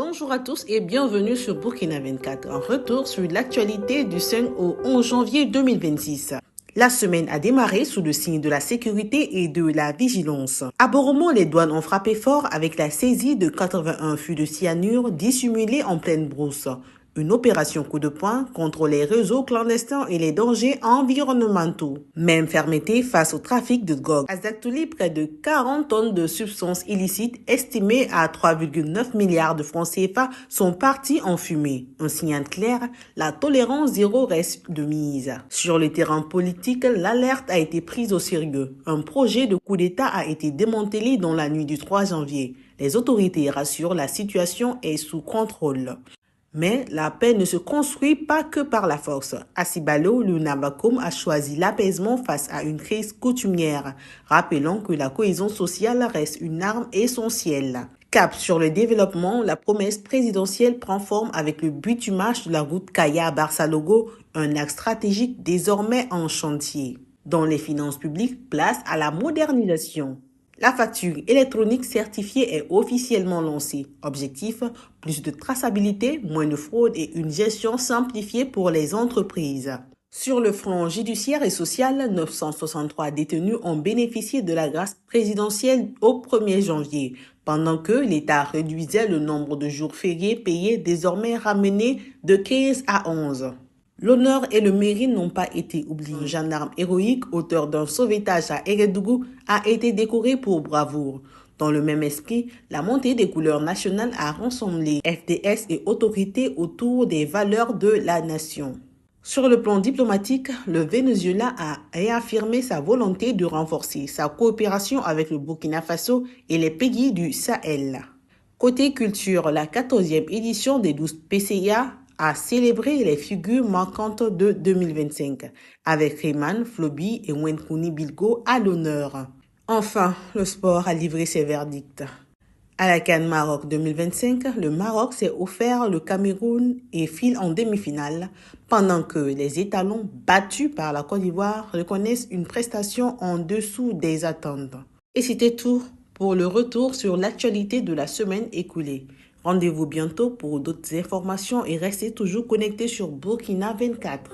Bonjour à tous et bienvenue sur Burkina 24, un retour sur l'actualité du 5 au 11 janvier 2026. La semaine a démarré sous le signe de la sécurité et de la vigilance. À Boromo, les douanes ont frappé fort avec la saisie de 81 fûts de cyanure dissimulés en pleine brousse. Une opération coup de poing contre les réseaux clandestins et les dangers environnementaux. Même fermeté face au trafic de drogue. À Zatouli, près de 40 tonnes de substances illicites estimées à 3,9 milliards de francs CFA sont parties en fumée. Un signal clair, la tolérance zéro reste de mise. Sur le terrain politique, l'alerte a été prise au sérieux. Un projet de coup d'État a été démantelé dans la nuit du 3 janvier. Les autorités rassurent, la situation est sous contrôle. Mais la paix ne se construit pas que par la force. À Sibalo, le Nabakoum a choisi l'apaisement face à une crise coutumière, rappelant que la cohésion sociale reste une arme essentielle. Cap sur le développement, la promesse présidentielle prend forme avec le bitumage de la route Kaya-Barça-Logo, un axe stratégique désormais en chantier. Dans les finances publiques, place à la modernisation. La facture électronique certifiée est officiellement lancée. Objectif, plus de traçabilité, moins de fraude et une gestion simplifiée pour les entreprises. Sur le front judiciaire et social, 963 détenus ont bénéficié de la grâce présidentielle au 1er janvier, pendant que l'État réduisait le nombre de jours fériés payés désormais ramené de 15 à 11. L'honneur et le mérite n'ont pas été oubliés. Un gendarme héroïque, auteur d'un sauvetage à Eredougou, a été décoré pour bravoure. Dans le même esprit, la montée des couleurs nationales a rassemblé FDS et autorités autour des valeurs de la nation. Sur le plan diplomatique, le Venezuela a réaffirmé sa volonté de renforcer sa coopération avec le Burkina Faso et les pays du Sahel. Côté culture, la 14e édition des 12 PCA a célébré les figures marquantes de 2025, avec Rayman, Floby et Wenkouni Bilgo à l'honneur. Enfin, le sport a livré ses verdicts. À la CAN Maroc 2025, le Maroc s'est offert le Cameroun et file en demi-finale, pendant que les étalons battus par la Côte d'Ivoire reconnaissent une prestation en dessous des attentes. Et c'était tout pour le retour sur l'actualité de la semaine écoulée. Rendez-vous bientôt pour d'autres informations et restez toujours connectés sur Burkina 24.